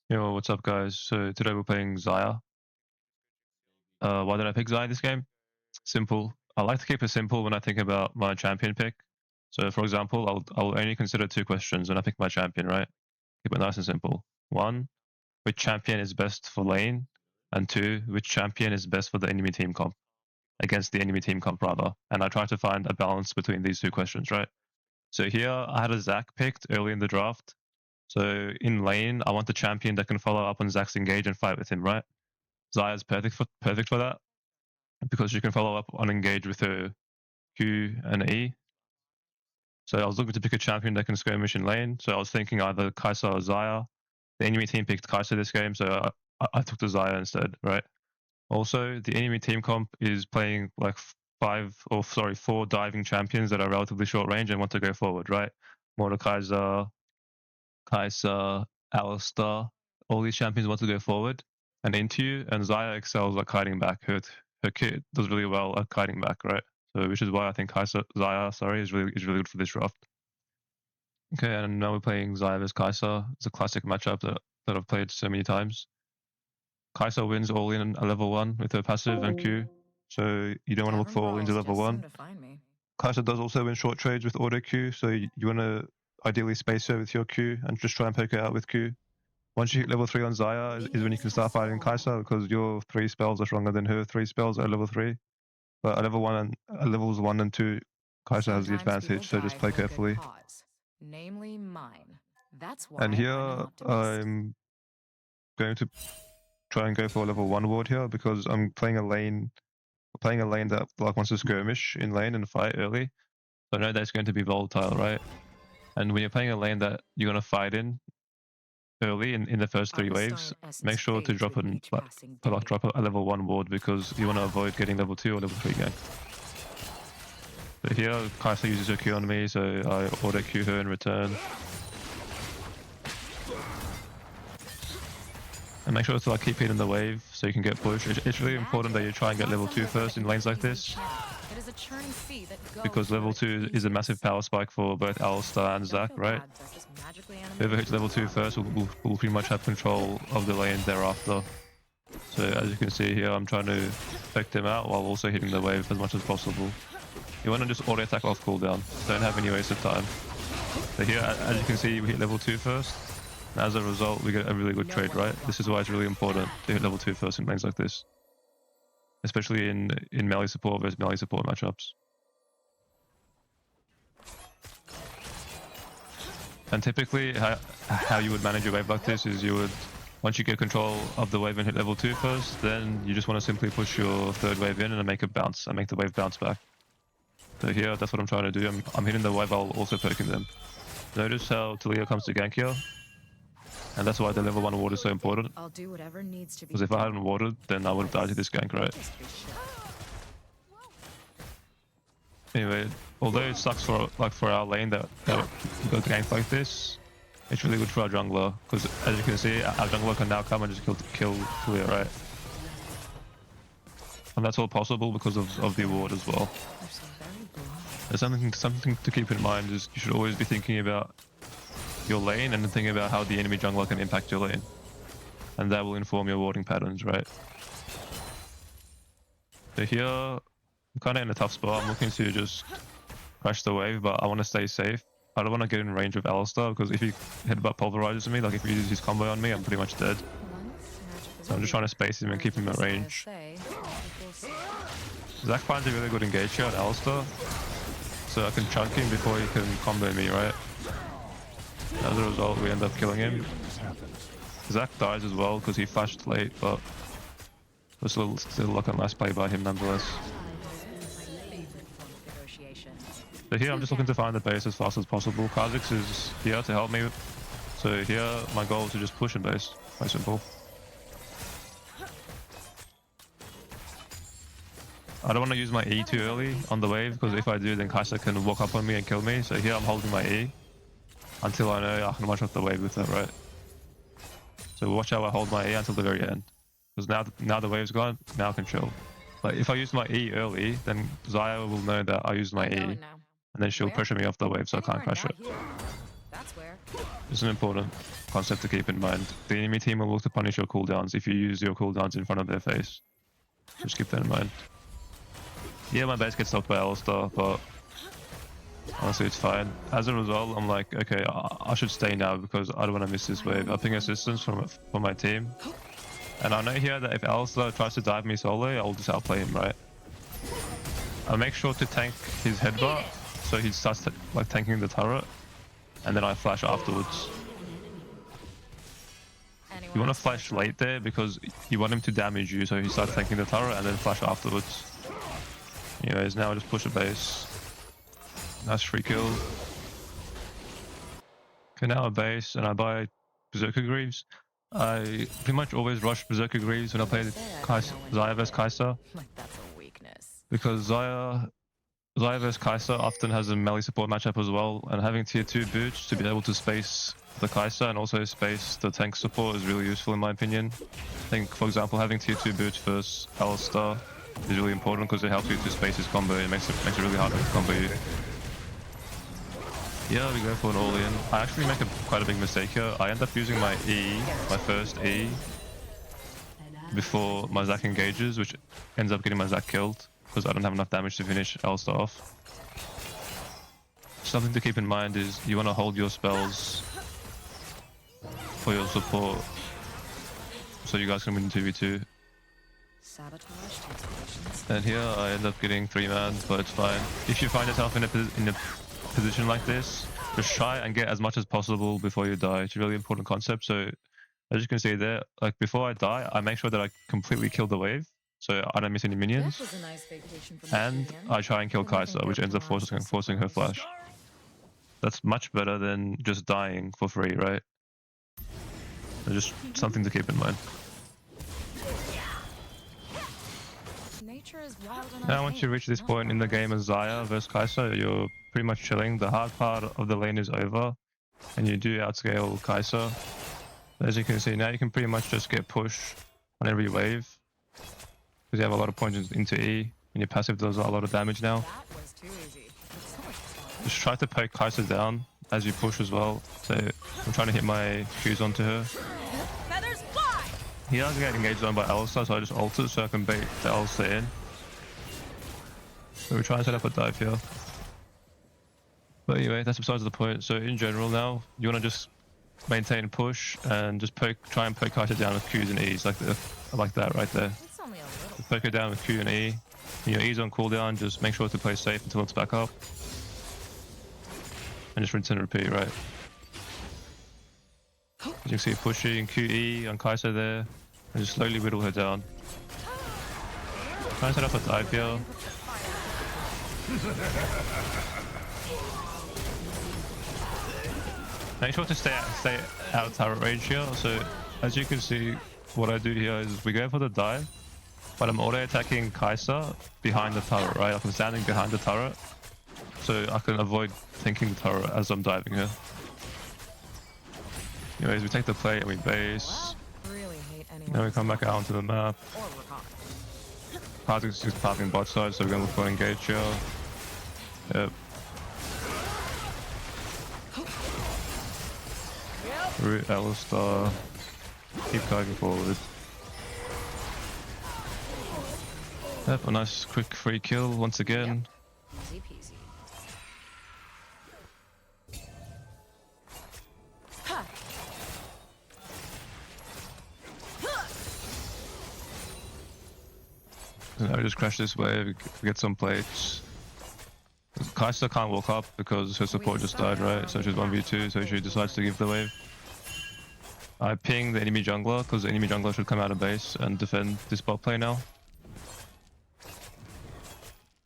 Yo, what's up guys? So today we're playing Xayah. Why did I pick Xayah this game? Simple. I like to keep it simple when I think about my champion pick. So for example, I'll only consider two questions when I pick my champion, right? Keep it nice and simple. One, which champion is best for lane? And two, which champion is best for the enemy team comp? Against the enemy team comp rather. And I try to find a balance between these two questions, right? So here I had a Zac picked early in the draft. So in lane, I want a champion that can follow up on Zac's engage and fight with him, right? Xayah's perfect for that because she can follow up on engage with her Q and E. So I was looking to pick a champion that can skirmish in lane. So I was thinking either Kaisa or Xayah. The enemy team picked Kaisa this game, so I took the Xayah instead, right? Also, the enemy team comp is playing like four diving champions that are relatively short range and want to go forward, right? Mordekaiser, Kaisa, Alistar, all these champions want to go forward and into you, and Xayah excels at kiting back. Her kit does really well at kiting back, right? So which is why I think Xayah is really good for this draft. Okay, and now we're playing Xayah vs Kaisa. It's a classic matchup that I've played so many times. Kaisa wins all in a level 1 with her passive and Q, so you don't want to look for all into level 1. Kaisa does also win short trades with auto Q, so you want to ideally space her with your Q and just try and poke her out with Q. Once you hit level 3 on Xayah is when you can start fighting Kaisa, because your 3 spells are stronger than her 3 spells at level 3. But at levels 1 and 2, Kaisa has the advantage, so just play carefully. Namely mine. That's why And here I'm going to try and go for a level 1 ward here, because I'm playing a lane that like wants to skirmish in lane and fight early. So I know that's going to be volatile, right? And when you're playing a lane that you're going to fight in early in the first 3 waves, make sure to drop a level 1 ward, because you want to avoid getting level 2 or level 3 gank. So here, Kaisa uses her Q on me, so I auto Q her in return. And make sure to like keep hitting the wave so you can get push. It's really important that you try and get level 2 first in lanes like this, because level 2 is a massive power spike for both Alistar and Zac, right? Whoever hits level 2 first will pretty much have control of the lane thereafter. So as you can see here, I'm trying to affect them out while also hitting the wave as much as possible. You want to just auto attack off cooldown, don't have any waste of time. So here, as you can see, we hit level 2 first. And as a result, we get a really good trade, right? This is why it's really important to hit level 2 first in lanes like this, especially in melee support versus melee support matchups. And typically, how you would manage a wave like this is you would, once you get control of the wave and hit level 2 first, then you just want to simply push your third wave in and make it bounce, and make the wave bounce back. So here, that's what I'm trying to do. I'm hitting the wave while also poking them. Notice how Talia comes to gank here, and that's why the level 1 ward is so important. I'll do whatever needs to be because if I hadn't warded, then I would have died to this gank, right? Anyway, although it sucks for our lane that we got ganked like this, it's really good for our jungler, because as you can see, our jungler can now come and just kill Talia, right? And that's all possible because of the ward as well. There's something to keep in mind is you should always be thinking about your lane and thinking about how the enemy jungler can impact your lane. And that will inform your warding patterns, right? So here, I'm kind of in a tough spot. I'm looking to just crash the wave, but I want to stay safe. I don't want to get in range of Alistar, because if he headbutt pulverizes me, like if he uses his combo on me, I'm pretty much dead. So I'm just trying to space him and keep him at range. Zac finds a really good engage here on Alistar, so I can chunk him before he can combo me, right? As a result, we end up killing him. Zac dies as well because he flashed late, but it was still like a nice play by him nonetheless. So here I'm just looking to find the base as fast as possible. Kha'Zix is here to help me. So here my goal is to just push and base. Quite simple. I don't want to use my E too early on the wave, because if I do, then Kaisa can walk up on me and kill me. So here I'm holding my E until I know I can one-shot the wave with it, right? So watch how I hold my E until the very end, because now the wave's gone, now I can chill. But if I use my E early, then Xayah will know that I used my E, and then she'll pressure me off the wave so I can't crash it. It's an important concept to keep in mind. The enemy team will look to punish your cooldowns if you use your cooldowns in front of their face. Just keep that in mind. Yeah, my base gets stopped by Alistar, but honestly it's fine. As a result, I'm like, okay, I should stay now because I don't want to miss this wave. I'm picking assistance from my team. And I know here that if Alistar tries to dive me solo, I'll just outplay him, right? I'll make sure to tank his headbutt, so he starts like tanking the turret, and then I flash afterwards. You want to flash late there because you want him to damage you, so he starts tanking the turret and then flash afterwards. Anyways, now I just push a base. Nice free kill. Okay, now a base, and I buy Berserker Greaves. I pretty much always rush Berserker Greaves when I play Xayah vs Kaisa. That's a weakness. Because Xayah vs Kaisa often has a melee support matchup as well, and having tier 2 boots to be able to space the Kaisa and also space the tank support is really useful in my opinion. I think, for example, having tier 2 boots versus Alistar is really important because it helps you to space his combo. It makes it really hard to combo you. Yeah, we go for an all-in. I actually make quite a big mistake here. I end up using my E, my first E, before my Zac engages, which ends up getting my Zac killed because I don't have enough damage to finish Alistar off. Something to keep in mind is you want to hold your spells for your support so you guys can win 2v2. And here I end up getting 3-man, but it's fine. If you find yourself in a position like this, just try and get as much as possible before you die. It's a really important concept. So as you can see there, like before I die, I make sure that I completely kill the wave so I don't miss any minions. And I try and kill Kaisa, which ends up forcing her flash. That's much better than just dying for free, right? So just something to keep in mind. Now once you reach this point in the game as Xayah vs Kaisa, you're pretty much chilling. The hard part of the lane is over, and you do outscale Kaisa. As you can see now, you can pretty much just get push on every wave because you have a lot of points into E, and your passive does a lot of damage now. Just try to poke Kaisa down as you push as well. So I'm trying to hit my Qs onto her. He doesn't get engaged on by Alistar, so I just ult it so I can bait the Alistar in. So we're trying to set up a dive here. But anyway, that's besides the point. So in general now, you want to just maintain push and just try and poke Kaisa down with Qs and Es like that right there. Just poke her down with Q and E. When your E's on cooldown, just make sure to play safe until it's back up. And just rinse and repeat, right? As you can see, pushing QE on Kaisa there, and just slowly whittle her down. Try and set up a dive here. Make sure to stay out of turret range here. So as you can see, what I do here is we go for the dive, but I'm auto attacking Kaisa behind the turret, right? Like I'm standing behind the turret, so I can avoid thinking the turret as I'm diving her. Anyways, we take the plate and we base. Then we come back out onto the map. Party's just parking bot side, so we're gonna look for engage here. Yep. Root Alistar. Keep going forward. Yep, a nice quick free kill once again. Easy peasy. So now we just crash this wave, we get some plates. Kaisa can't walk up because her support just died, right? So she's 1v2, so she decides to give the wave. I ping the enemy jungler because the enemy jungler should come out of base and defend this bot play now.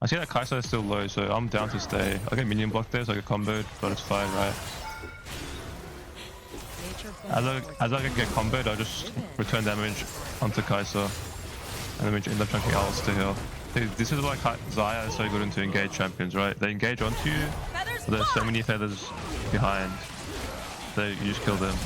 I see that Kaisa is still low, so I'm down to stay. I get minion blocked there, so I get comboed, but it's fine, right? As I get comboed, I just return damage onto Kaisa. And then we end up chunking Alistar here. Dude, this is why Xayah is so good into engage champions, right? They engage onto you, but there's so many feathers behind. So you just kill them.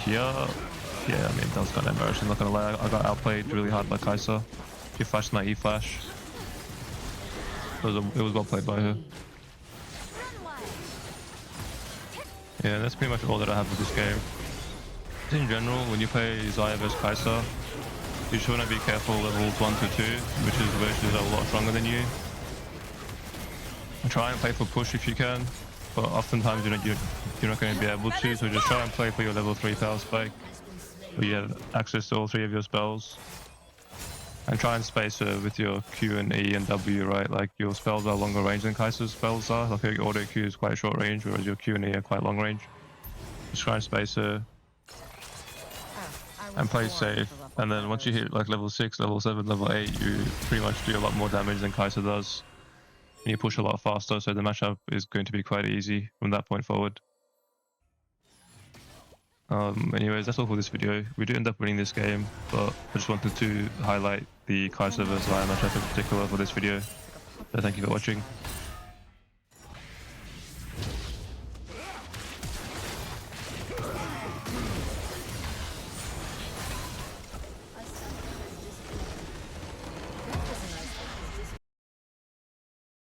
Here, yeah, I mean, that was kind of embarrassing, not gonna lie. I got outplayed really hard by Kaisa. She flashed my E-flash. It was well played by her. Yeah, that's pretty much all that I have for this game. In general, when you play Xayah vs Kaisa, you just want to be careful levels 1 to 2, which is versus a lot stronger than you. Try and play for push if you can, but oftentimes you're not going to be able to, so just try and play for your level 3 power spike, where you have access to all 3 of your spells. And try and space with your Q and E and W, right? Like your spells are longer range than Kaisa's spells are. Like your auto Q is quite short range, whereas your Q and E are quite long range. Just try and space and play safe. And then once you hit like level 6, level 7, level 8, you pretty much do a lot more damage than Kaisa does. And you push a lot faster, so the matchup is going to be quite easy from that point forward. Anyways, that's all for this video. We did end up winning this game, but I just wanted to highlight the Kaisa vs Xayah matchup in particular for this video. So thank you for watching.